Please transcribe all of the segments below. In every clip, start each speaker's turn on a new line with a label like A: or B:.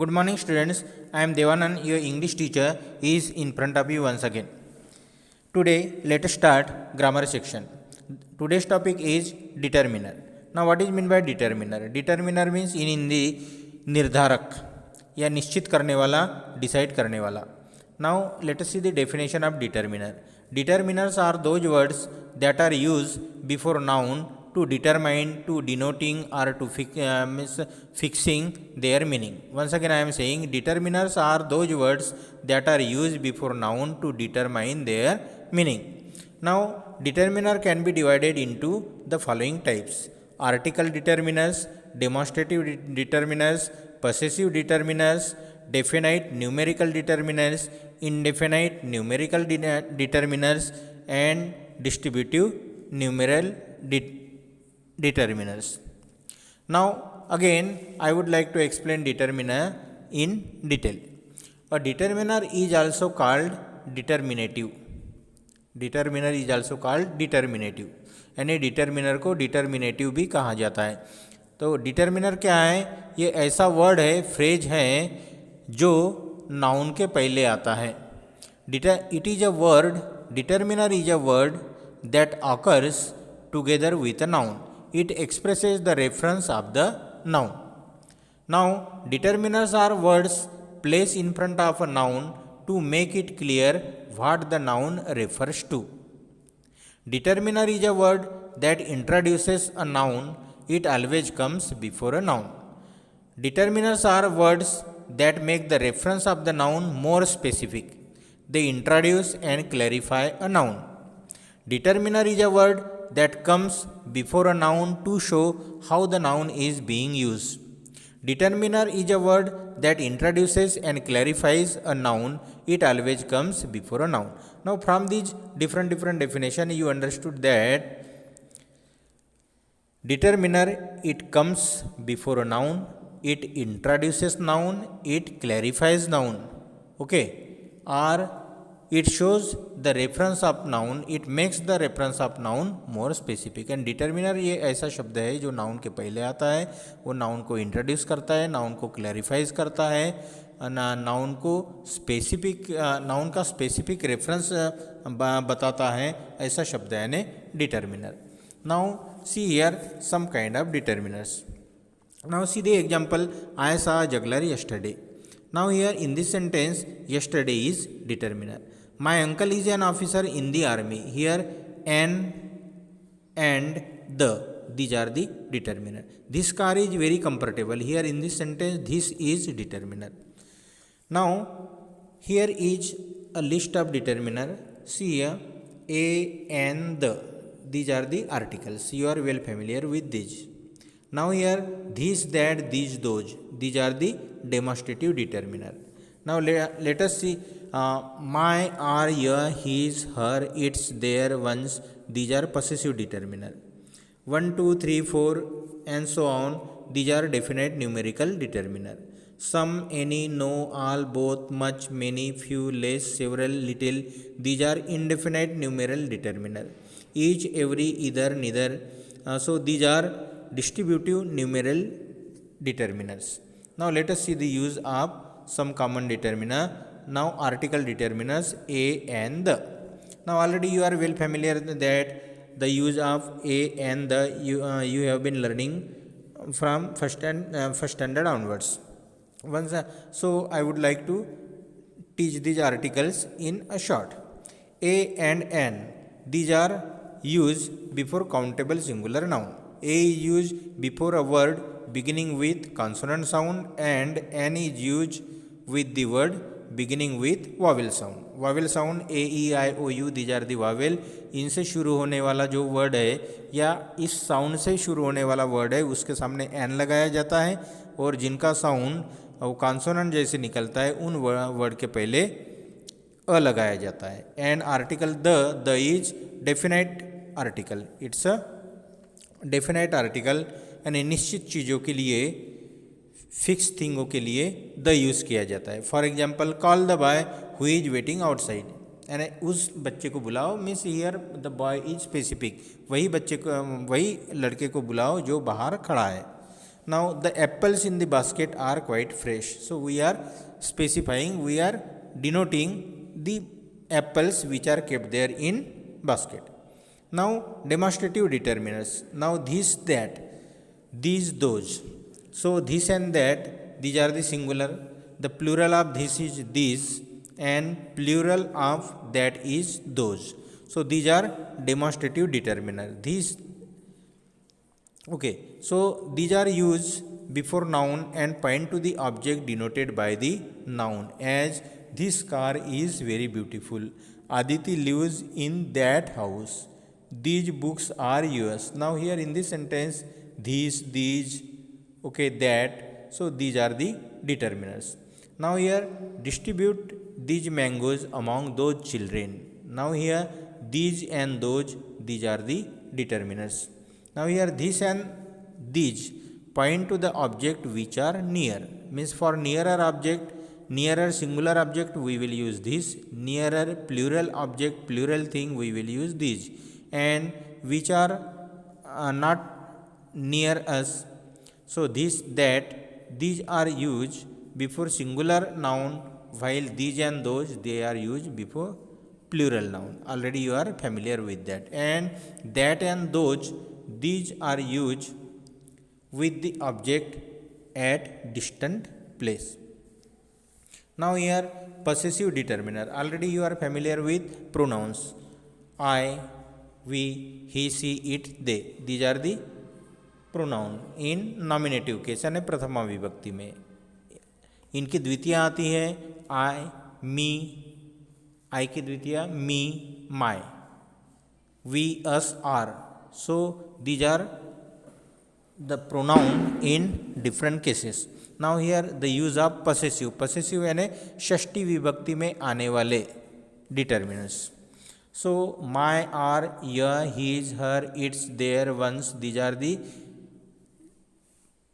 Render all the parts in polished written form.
A: Good morning, students. I am Devanand, your English teacher, is in front of you once again. Today, let us start grammar section. Today's topic is determiner. Now, what is meant by determiner? Determiner means in Hindi निर्धारक या निश्चित करने वाला, decide करने वाला. Now, let us see the definition of determiner. Determiners are those words that are used before noun to determine, to denoting, or to fixing their meaning. Once again I am saying determiners are those words that are used before noun to determine their meaning. Now determiner can be divided into the following types: article determiners, demonstrative determiners, possessive determiners, definite numerical determiners, indefinite numerical determiners, and distributive numeral determiners. Now again I would like to explain determiner in detail. A determiner is also called determinative. Determiner is also called determinative. यानी determiner को determinative भी कहा जाता है. तो determiner क्या है? ये ऐसा वर्ड है, फ्रेज है जो नाउन के पहले आता है. It is a word, determiner is a word that occurs together with a noun. It expresses the reference of the noun. Now, determiners are words placed in front of a noun to make it clear what the noun refers to. Determiner is a word that introduces a noun. It always comes before a noun. Determiners are words that make the reference of the noun more specific. They introduce and clarify a noun. Determiner is a word that comes before a noun to show how the noun is being used. Determiner is a word that introduces and clarifies a noun. It always comes before a noun. Now from these different definition you understood that determiner, it comes before a noun, it introduces noun, it clarifies noun, okay, or it shows the reference of noun, it makes the reference of noun more specific. And determiner ये ऐसा शब्द है जो noun के पहले आता है, वो नाउन को इंट्रोड्यूस करता है, नाउन को क्लैरिफाइज करता है, नाउन को स्पेसिफिक, नाउन का स्पेसिफिक रेफरेंस बताता है, ऐसा शब्द है यानी determiner. Now see here some kind of determiners. Now see the example, I saw juggler yesterday. Now here in this sentence, yesterday is determiner. My uncle is an officer in the army. Here an and the, these are the determiner. This car is very comfortable. Here in this sentence, this is determiner. Now here is a list of determiner. See here, a and the, these are the articles. You are well familiar with these. Now here this, that, these, those, these are the demonstrative determiner. Now let us see my, are, your, his, her, its, their, one's, these are possessive determiner. 1, 2, 3, 4 and so on, these are definite numerical determiner. Some, any, no, all, both, much, many, few, less, several, little, these are indefinite numeral determiner. Each, every, either, neither, so these are distributive numeral determiners. Now let us see the use of some common determiner. Now article determiners, a and the. Now already you are well familiar that the use of a and the you have been learning from first standard onwards. So I would like to teach these articles in a short. A and an, these are used before countable singular noun. A is used before a word beginning with consonant sound and an is used with the word beginning with vowel sound. Vowel sound a, e, I, o, u, these are the vowel. इनसे शुरू होने वाला जो word है या इस sound से शुरू होने वाला वर्ड है उसके सामने एन लगाया जाता है, और जिनका साउंड वो कॉन्सोनेंट जैसे निकलता है उन वर्ड के पहले अ लगाया जाता है. And article the is definite article. It's a definite article, यानी निश्चित चीज़ों के लिए, फिक्स थिंगों के लिए द यूज़ किया जाता है. For example, call the boy who is waiting outside, यानी उस बच्चे को बुलाओ. Means here the boy is specific, वही बच्चे को, वही लड़के को बुलाओ जो बाहर खड़ा है. Now the apples in the basket are quite fresh. So we are specifying, we are denoting the apples which are kept there in basket. Now demonstrative determiners. Now this, that, these, those. So this and that, these are the singular. The plural of this is these, and plural of that is those. So these are demonstrative determiner. These, okay, so these are used before noun and point to the object denoted by the noun, as this car is very beautiful. Aditi lives in that house. These books are yours. Now here in this sentence, these, okay, that. So these are the determiners. Now here, distribute these mangoes among those children. Now here, these and those, these are the determiners. Now here, this and these point to the object which are near. Means for nearer object, nearer singular object, we will use this. Nearer plural object, plural thing, we will use these. And which are not near us, so this, that, these are used before singular noun, while these and those, they are used before plural noun. Already you are familiar with that. And that and those, these are used with the object at distant place. Now here, possessive determiner. Already you are familiar with pronouns. I, we, he, she, it, they. These are the pronoun in nominative case यानी प्रथमा विभक्ति में. इनकी द्वितीया आती है आई, me, I की द्वितीया me, my, we, us, our. So these are the pronoun in different cases. Now here the use of possessive. Possessive यानी षष्ठी विभक्ति में आने वाले determiners. So my, our, your, his, her, its, their, ones, these are the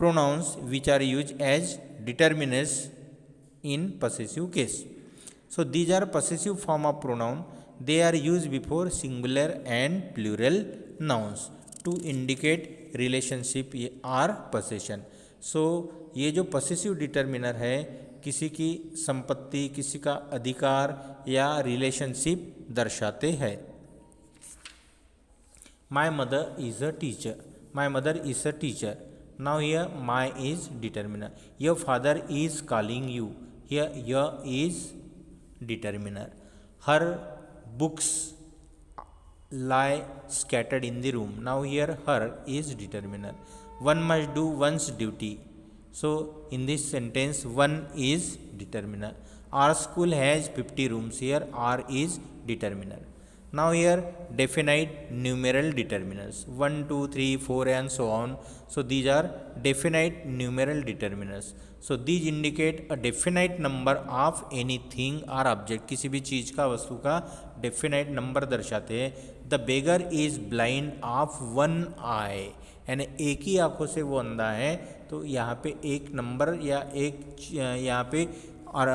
A: pronouns which are used as determiners in possessive case. So these are possessive form of pronoun. They are used before singular and plural nouns to indicate relationship or possession. So ये जो possessive determiner है, किसी की संपत्ति, किसी का अधिकार या relationship दर्शाते हैं. My mother is a teacher. My mother is a teacher. Now here, my is determiner. Your father is calling you. Here, your is determiner. Her books lie scattered in the room. Now here, her is determiner. One must do one's duty. So in this sentence, one is determiner. Our school has 50 rooms. Here, R is determiner. Now here, definite numeral determiners. 1, 2, 3, 4 and so on. So these are definite numeral determiners. So these indicate a definite number of anything or object. किसी भी चीज़ का, वस्तु का definite number दर्शाते हैं. The beggar is blind of one eye. यानी एक ही आँखों से वो अंधा है. तो यहाँ पे एक नंबर या एक यहाँ पे और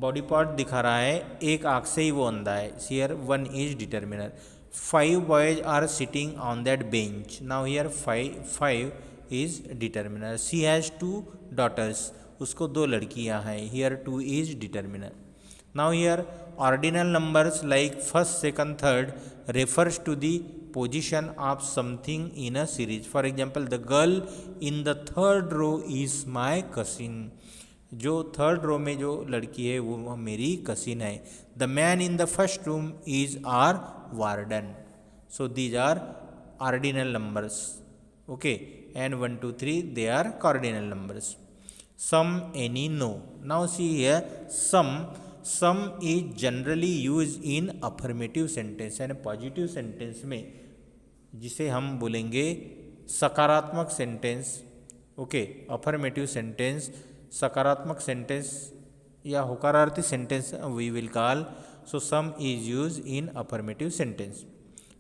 A: बॉडी पार्ट दिखा रहा है, एक आँख से ही वो अंधा है. Here one is determiner. 5 boys are sitting on that bench. Now here 5 is determiner. She has 2 daughters. उसको 2 लड़कियां हैं. Here 2 is determiner. Now here ordinal numbers like first, second, third refers to the position of something in a series. For example, the girl in the third row is my cousin. जो third row में जो लड़की है वो मेरी cousin है. The man in the first room is our warden. So these are ordinal numbers. Okay, and 1, 2, 3 they are cardinal numbers. Some, any, no. Now see here some is generally use in affirmative sentence यानी positive sentence में, जिसे हम बोलेंगे सकारात्मक sentence. Okay, affirmative sentence, सकारात्मक sentence या होकारार्थी sentence we will call. So some is use in affirmative sentence.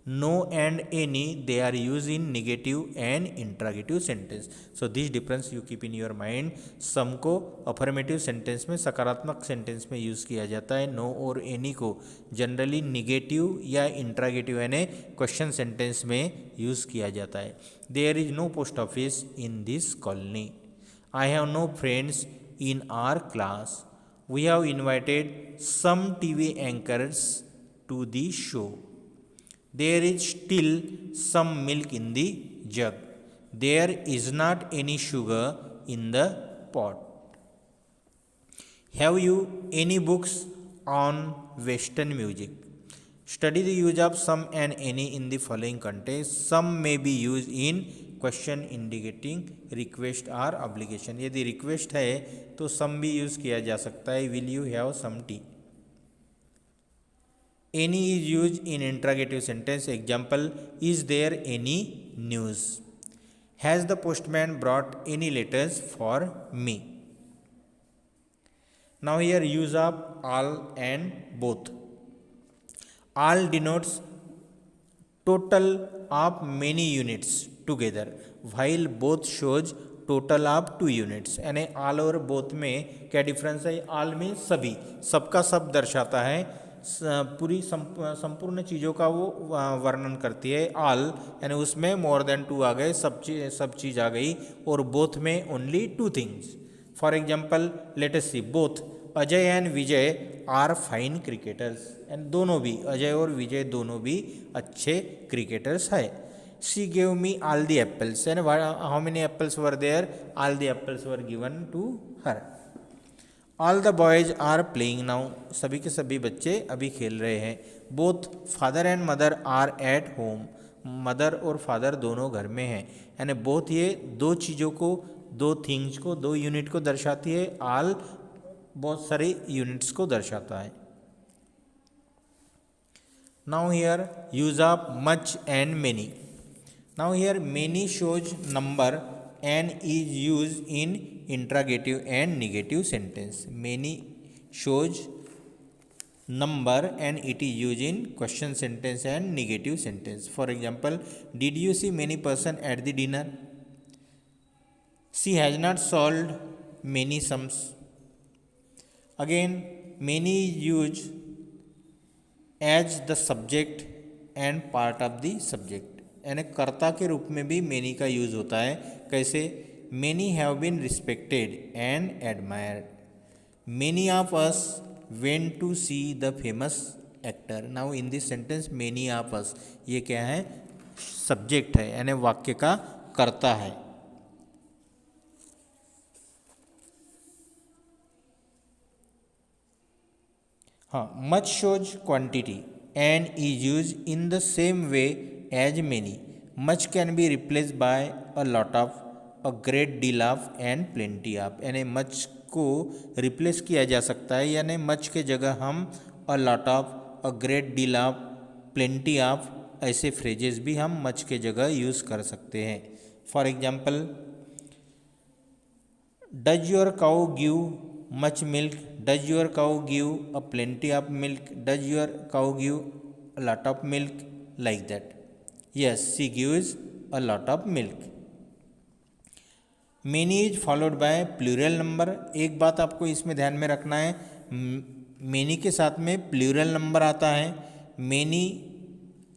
A: No and any, they are used in negative and interrogative sentence. So this difference you keep in your mind. सम को affirmative sentence में, सकारात्मक sentence में use किया जाता है. No और any को generally negative या इंट्रागेटिव यानी क्वेश्चन सेंटेंस में यूज़ किया जाता है. There is no post office in this colony. I have no friends in our class. We have invited some TV anchors to the show. There is still some milk in the jug. There is not any sugar in the pot. Have you any books on Western music? Study the use of some and any in the following context. Some may be used in question indicating request or obligation. यदि request है तो some भी use किया जा सकता है. Will you have some tea. Any is use in interrogative sentence. Example, is there any news. Has the postman brought any letters for me. Now here use of all and both. All denotes total of many units together while both shows total of 2 units. यानी all और both में क्या difference है? all में सभी, सबका सब दर्शाता है, पूरी संपूर्ण चीज़ों का वो वर्णन करती है. all यानी उसमें more than 2 आ गए, सब चीज़ आ गई. और both में only 2 things. For example let us see. Both Ajay and Vijay are fine cricketers. And दोनों भी, अजय और विजय दोनों भी अच्छे क्रिकेटर्स है. She gave me all the apples. And how many apples were there? All the apples were given to her. All the boys are playing now. सभी के सभी बच्चे अभी खेल रहे हैं. Both father and mother are at home. Mother और father दोनों घर में हैं. यानी बोथ ये दो चीज़ों को, दो थिंग्स को, दो यूनिट को दर्शाती है. ऑल बहुत सारे यूनिट्स को दर्शाता है. Now here use of much and many. Now here many shows number and is use in interrogative and negative sentence. Many shows number and it is use in question sentence and negative sentence. For example, did you see many person at the dinner. She has not solved many sums. Again, many is used as the subject and part of the subject. यानी कर्ता के रूप में भी many का use होता है. कैसे? Many have been respected and admired. Many of us went to see the famous actor. Now in this sentence many of us, ये क्या है? सब्जेक्ट है, यानी वाक्य का कर्ता है. हाँ, much shows quantity and is use in the same way as many. Much can be replace by a lot of, a great deal of and plenty of. यानी मच को रिप्लेस किया जा सकता है, यानी मच के जगह हम a lot of, a great deal of, plenty of ऐसे फ्रेजेस भी हम मच के जगह यूज़ कर सकते हैं. For example, does your cow give much milk. Does your cow give a plenty of milk. Does your cow give a lot of milk. Like that. Yes, she gives a lot of milk. Many is followed by plural number. एक बात आपको इसमें ध्यान में रखना है, many के साथ में प्लूरल नंबर आता है. Many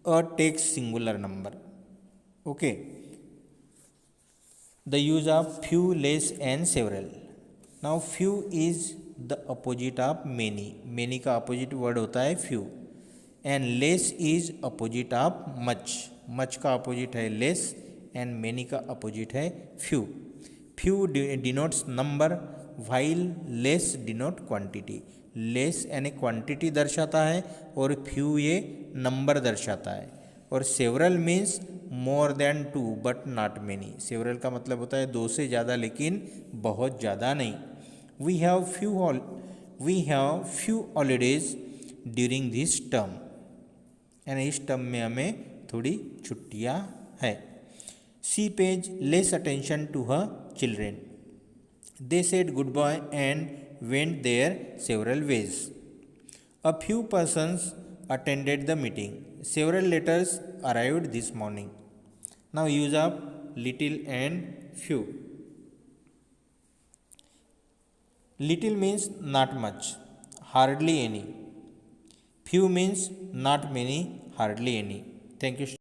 A: a takes singular number. Okay. The use of few, less and several. Now few is the opposite of many. Many का अपोजिट वर्ड होता है few. And less is opposite of much. Much का opposite है less and many का opposite है few. Few denotes number while less denote quantity. Less यानी quantity दर्शाता है और फ्यू ये नंबर दर्शाता है. और several means more than 2 but not many. Several का मतलब होता है दो से ज़्यादा लेकिन बहुत ज़्यादा नहीं. We have few holidays during this term. यानी इस टर्म में हमें थोड़ी छुट्टियाँ है. She pays less attention to her children. They said goodbye and went there several ways. A few persons attended the meeting. several letters arrived this morning. Now use up little and few. Little means not much, hardly any. Few means not many, hardly any. Thank you.